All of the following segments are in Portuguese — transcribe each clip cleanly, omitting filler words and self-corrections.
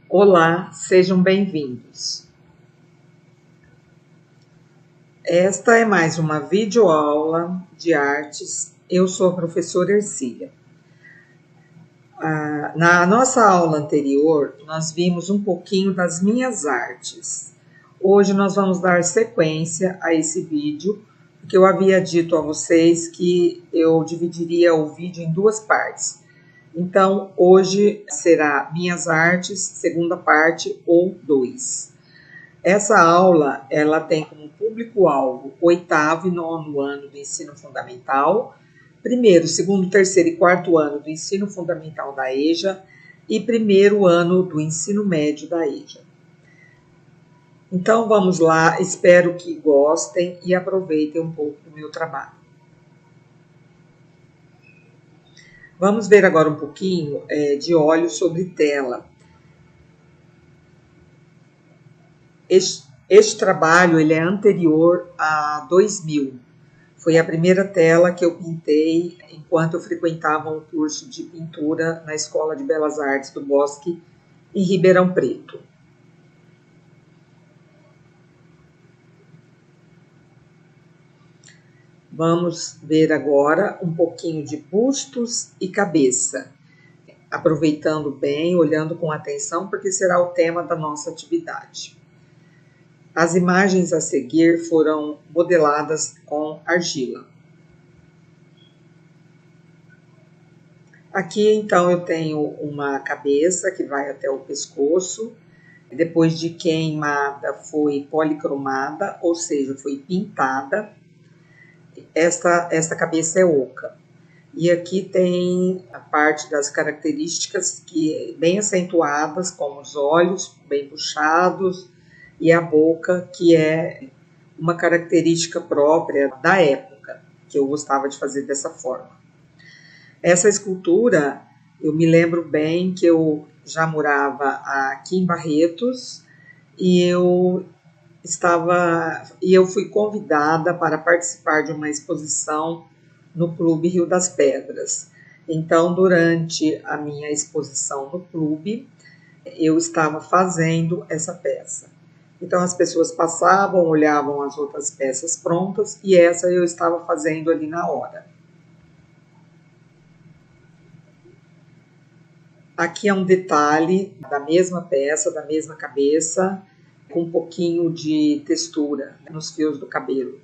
Olá, sejam bem-vindos. Esta é mais uma videoaula de artes. Eu sou a professora Ercília. Na nossa aula anterior, nós vimos um pouquinho das minhas artes. Hoje nós vamos dar sequência a esse vídeo, porque eu havia dito a vocês que eu dividiria o vídeo em duas partes. Então, hoje será Minhas Artes, segunda parte ou 2. Essa aula, ela tem como público-alvo o 8º e 9º ano do ensino fundamental, 1º, 2º, 3º e 4º ano do ensino fundamental da EJA e 1º ano do ensino médio da EJA. Então, vamos lá, espero que gostem e aproveitem um pouco do meu trabalho. Vamos ver agora um pouquinho de óleo sobre tela. Este trabalho ele é anterior a 2000. Foi a primeira tela que eu pintei enquanto eu frequentava um curso de pintura na Escola de Belas Artes do Bosque, em Ribeirão Preto. Vamos ver agora um pouquinho de bustos e cabeça, aproveitando bem, olhando com atenção, porque será o tema da nossa atividade. As imagens a seguir foram modeladas com argila. Aqui, então, eu tenho uma cabeça que vai até o pescoço. Depois de queimada, foi policromada, ou seja, foi pintada. Esta cabeça é oca. E aqui tem a parte das características bem acentuadas, como os olhos bem puxados e a boca, que é uma característica própria da época, que eu gostava de fazer dessa forma. Essa escultura, eu me lembro bem que eu já morava aqui em Barretos e eu fui convidada para participar de uma exposição no Clube Rio das Pedras. Então, durante a minha exposição no clube, eu estava fazendo essa peça. Então, as pessoas passavam, olhavam as outras peças prontas e essa eu estava fazendo ali na hora. Aqui é um detalhe da mesma peça, da mesma cabeça, com um pouquinho de textura nos fios do cabelo.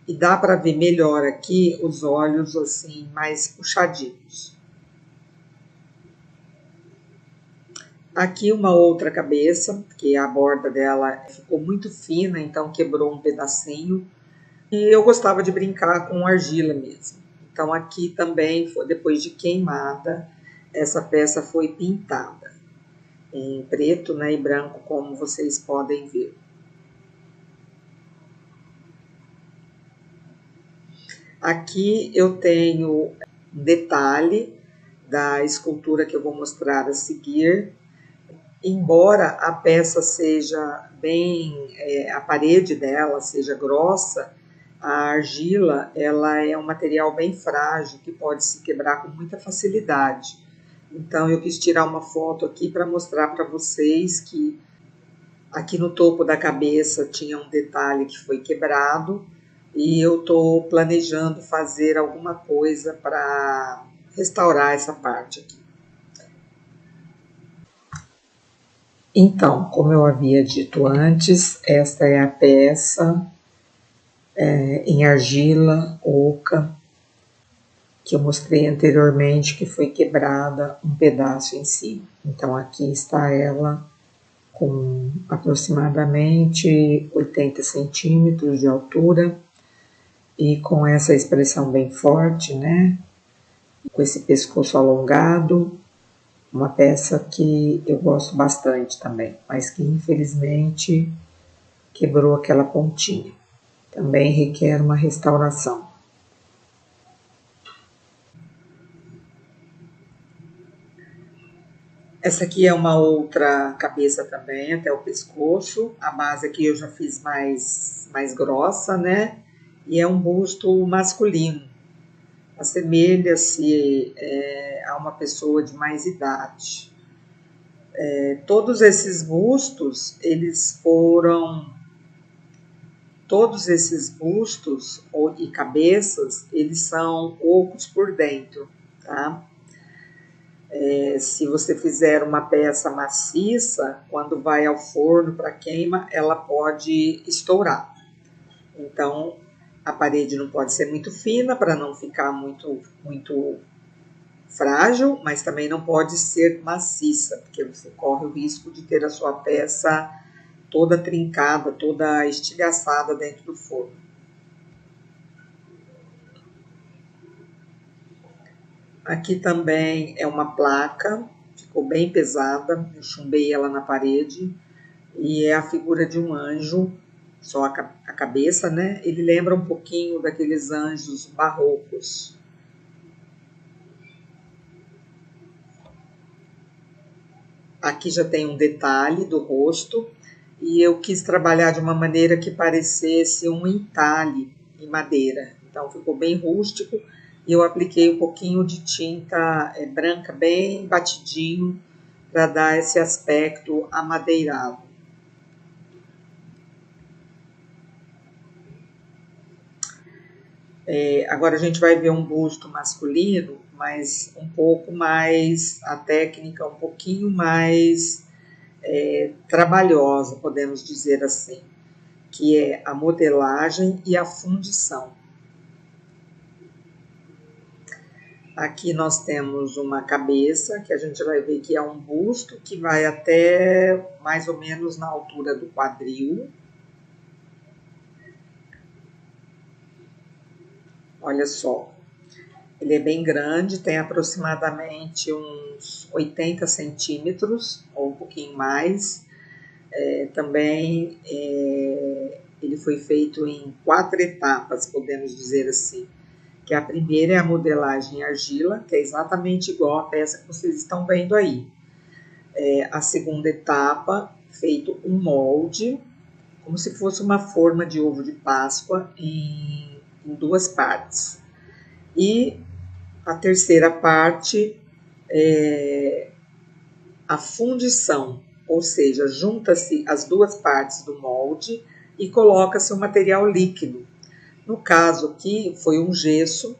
E dá para ver melhor aqui os olhos assim mais puxadinhos. Aqui uma outra cabeça, que a borda dela ficou muito fina, então quebrou um pedacinho. E eu gostava de brincar com argila mesmo. Então aqui também, depois de queimada, essa peça foi pintada em preto, né, e branco, como vocês podem ver. Aqui eu tenho um detalhe da escultura que eu vou mostrar a seguir. Embora a peça seja a parede dela seja grossa, a argila ela é um material bem frágil que pode se quebrar com muita facilidade. Então eu quis tirar uma foto aqui para mostrar para vocês que aqui no topo da cabeça tinha um detalhe que foi quebrado e eu estou planejando fazer alguma coisa para restaurar essa parte aqui. Então, como eu havia dito antes, esta é a peça em argila oca que eu mostrei anteriormente, que foi quebrada um pedaço em cima. Então, aqui está ela com aproximadamente 80 centímetros de altura e com essa expressão bem forte, né? Com esse pescoço alongado. Uma peça que eu gosto bastante também, mas que infelizmente quebrou aquela pontinha. Também requer uma restauração. Essa aqui é uma outra cabeça também, até o pescoço. A base aqui eu já fiz mais grossa, né? E é um busto masculino. Assemelha-se a uma pessoa de mais idade. Todos esses bustos, e cabeças, eles são ocos por dentro, tá? Se você fizer uma peça maciça, quando vai ao forno para queima, ela pode estourar. Então, a parede não pode ser muito fina para não ficar muito frágil, mas também não pode ser maciça, porque você corre o risco de ter a sua peça toda trincada, toda estilhaçada dentro do forno. Aqui também é uma placa, ficou bem pesada, eu chumbei ela na parede, e é a figura de um anjo, só a cabeça, né? Ele lembra um pouquinho daqueles anjos barrocos. Aqui já tem um detalhe do rosto, e eu quis trabalhar de uma maneira que parecesse um entalhe em madeira. Então ficou bem rústico, e eu apliquei um pouquinho de tinta branca, bem batidinho, para dar esse aspecto amadeirado. Agora a gente vai ver um busto masculino, mas um pouco mais, a técnica um pouquinho mais trabalhosa, podemos dizer assim, que é a modelagem e a fundição. Aqui nós temos uma cabeça, que a gente vai ver que é um busto, que vai até mais ou menos na altura do quadril. Olha só, ele é bem grande, tem aproximadamente uns 80 centímetros, ou um pouquinho mais. Também ele foi feito em 4 etapas, podemos dizer assim. Que a primeira é a modelagem em argila, que é exatamente igual à peça que vocês estão vendo aí. A segunda etapa, feito um molde, como se fosse uma forma de ovo de Páscoa em 2 partes. E a terceira parte é a fundição, ou seja, junta-se as 2 partes do molde e coloca-se o material líquido. No caso aqui foi um gesso,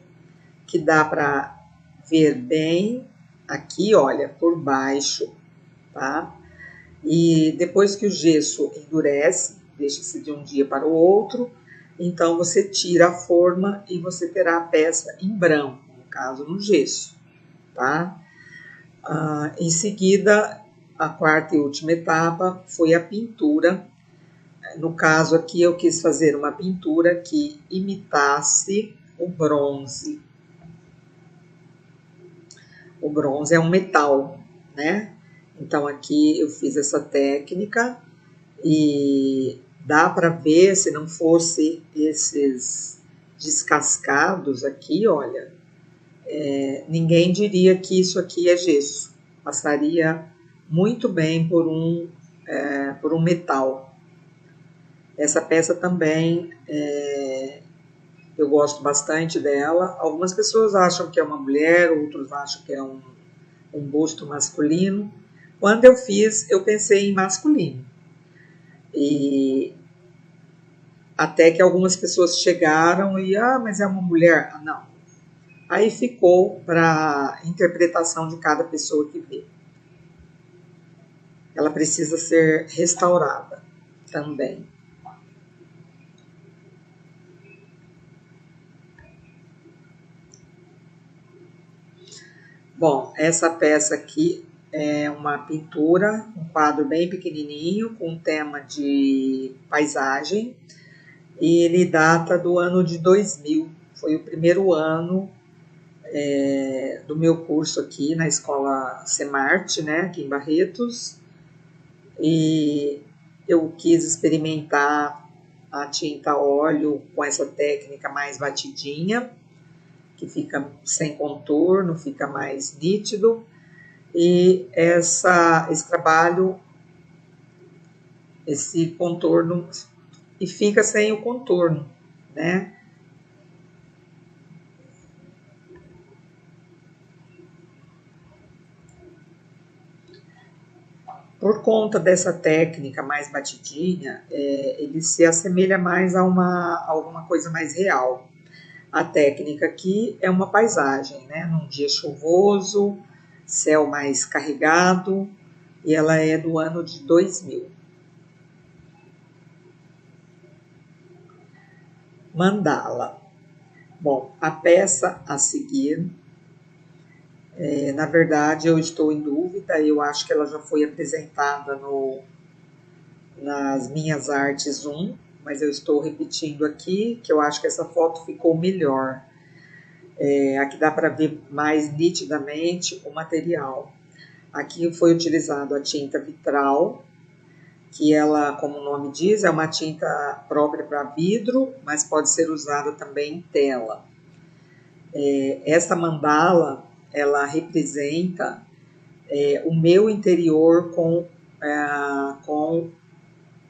que dá para ver bem aqui, olha, por baixo, tá? E depois que o gesso endurece, deixa-se de um dia para o outro, então você tira a forma e você terá a peça em branco, no caso no gesso, tá? Em seguida, a quarta e última etapa foi a pintura. No caso aqui eu quis fazer uma pintura que imitasse o bronze. O bronze é um metal, né? Então aqui eu fiz essa técnica e dá para ver, se não fosse esses descascados aqui, olha, ninguém diria que isso aqui é gesso. Passaria muito bem por um metal. Essa peça também eu gosto bastante dela. Algumas pessoas acham que é uma mulher, outros acham que é um busto masculino. Quando eu fiz, eu pensei em masculino. E até que algumas pessoas chegaram e, mas é uma mulher? Não. Aí ficou para interpretação de cada pessoa que vê. Ela precisa ser restaurada também. Bom, essa peça aqui é uma pintura, um quadro bem pequenininho, com um tema de paisagem, e ele data do ano de 2000. Foi o primeiro ano do meu curso aqui na escola Semarte, né, aqui em Barretos, e eu quis experimentar a tinta a óleo com essa técnica mais batidinha, que fica sem contorno, fica mais nítido, e esse trabalho, esse contorno, e fica sem o contorno, né? Por conta dessa técnica mais batidinha, ele se assemelha mais a alguma coisa mais real. A técnica aqui é uma paisagem, né? Num dia chuvoso, céu mais carregado, e ela é do ano de 2000. Mandala. Bom, a peça a seguir, na verdade eu estou em dúvida, eu acho que ela já foi apresentada nas minhas artes 1, mas eu estou repetindo aqui, que eu acho que essa foto ficou melhor. Aqui dá para ver mais nitidamente o material. Aqui foi utilizado a tinta vitral, que ela, como o nome diz, é uma tinta própria para vidro, mas pode ser usada também em tela. Essa mandala, ela representa o meu interior com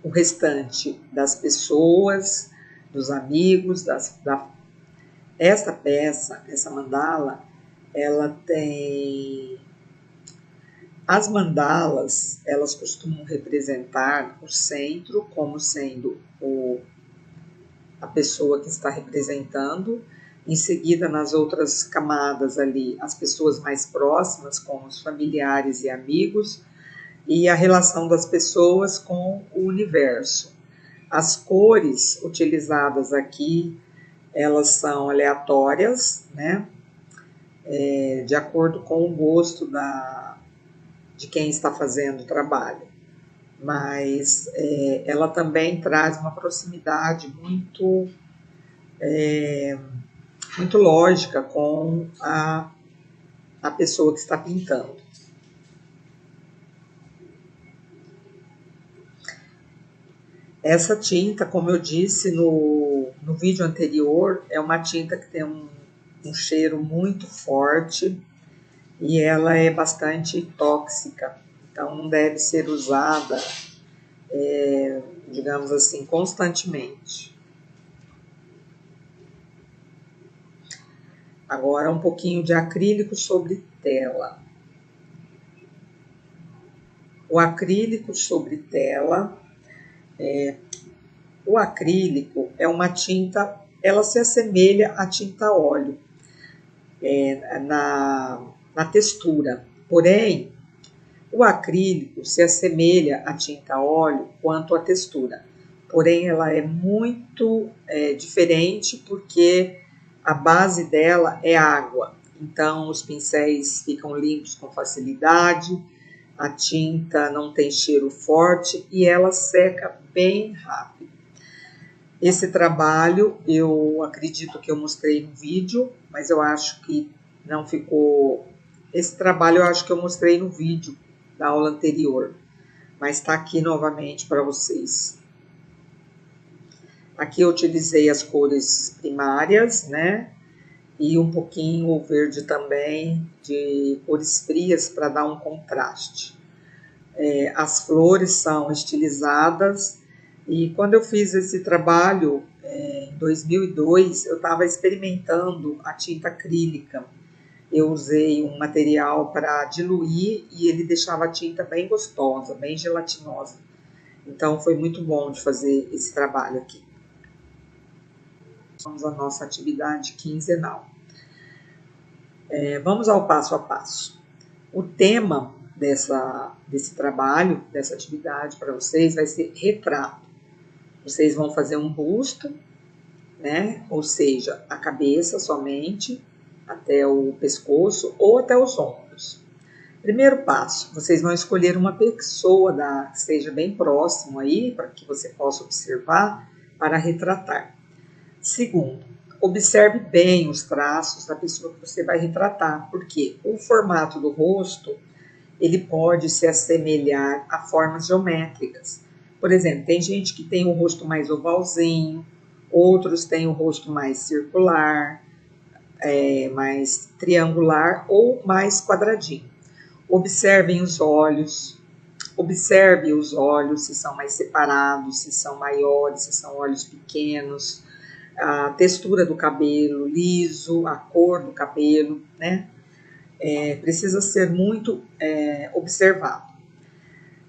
o restante das pessoas, dos amigos, essa peça, essa mandala, ela tem... As mandalas, elas costumam representar o centro como sendo a pessoa que está representando, em seguida nas outras camadas ali, as pessoas mais próximas, como os familiares e amigos, e a relação das pessoas com o universo. As cores utilizadas aqui, elas são aleatórias, né? De acordo com o gosto de quem está fazendo o trabalho. Mas ela também traz uma proximidade muito lógica com a pessoa que está pintando. Essa tinta, como eu disse no vídeo anterior, é uma tinta que tem um cheiro muito forte e ela é bastante tóxica, então não deve ser usada, digamos assim, constantemente. Agora um pouquinho de acrílico sobre tela. O acrílico sobre tela, o acrílico é uma tinta, ela se assemelha à tinta óleo na textura, porém o acrílico se assemelha à tinta óleo quanto à textura, porém ela é muito diferente porque a base dela é água, então os pincéis ficam limpos com facilidade, a tinta não tem cheiro forte e ela seca bem rápido. Esse trabalho eu acredito que eu mostrei no vídeo, mas eu acho que não ficou... Esse trabalho eu acho que eu mostrei no vídeo da aula anterior, mas está aqui novamente para vocês. Aqui eu utilizei as cores primárias, né? E um pouquinho o verde também, de cores frias para dar um contraste. As flores são estilizadas e quando eu fiz esse trabalho em 2002, eu estava experimentando a tinta acrílica. Eu usei um material para diluir e ele deixava a tinta bem gostosa, bem gelatinosa. Então foi muito bom de fazer esse trabalho aqui. Vamos à nossa atividade quinzenal. Vamos ao passo a passo. O tema desse trabalho, dessa atividade para vocês vai ser retrato. Vocês vão fazer um busto, né? Ou seja, a cabeça somente, até o pescoço ou até os ombros. Primeiro passo, vocês vão escolher uma pessoa que seja bem próximo aí, para que você possa observar, para retratar. Segundo, observe bem os traços da pessoa que você vai retratar, porque o formato do rosto, ele pode se assemelhar a formas geométricas. Por exemplo, tem gente que tem o rosto mais ovalzinho, outros têm o rosto mais circular, mais triangular ou mais quadradinho. Observem os olhos, observe os olhos, se são mais separados, se são maiores, se são olhos pequenos, a textura do cabelo, liso, a cor do cabelo, né? Precisa ser muito observado.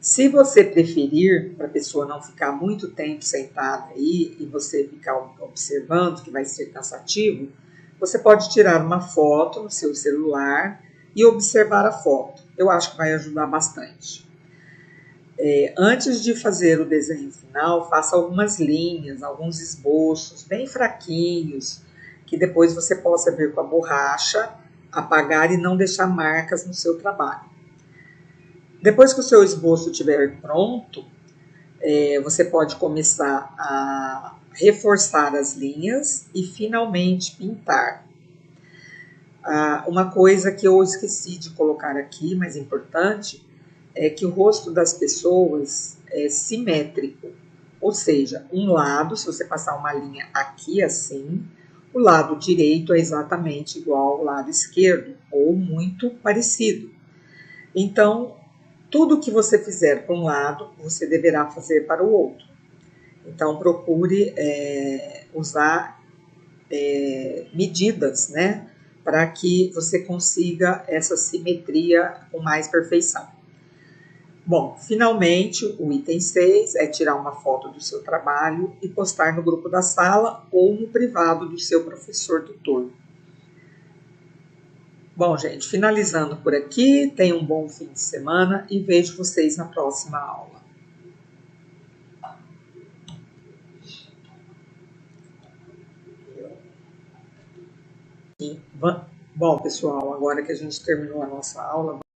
Se você preferir, para a pessoa não ficar muito tempo sentada aí e você ficar observando, que vai ser cansativo, você pode tirar uma foto no seu celular e observar a foto. Eu acho que vai ajudar bastante. Antes de fazer o desenho final, faça algumas linhas, alguns esboços bem fraquinhos, que depois você possa vir com a borracha, apagar e não deixar marcas no seu trabalho. Depois que o seu esboço estiver pronto, você pode começar a reforçar as linhas e finalmente pintar. Uma coisa que eu esqueci de colocar aqui, mas importante, é que o rosto das pessoas é simétrico. Ou seja, um lado, se você passar uma linha aqui assim, o lado direito é exatamente igual ao lado esquerdo, ou muito parecido. Então, tudo que você fizer para um lado, você deverá fazer para o outro. Então, procure usar medidas, né, para que você consiga essa simetria com mais perfeição. Bom, finalmente, o item 6 é tirar uma foto do seu trabalho e postar no grupo da sala ou no privado do seu professor tutor. Bom, gente, finalizando por aqui, tenham um bom fim de semana e vejo vocês na próxima aula. Bom, pessoal, agora que a gente terminou a nossa aula,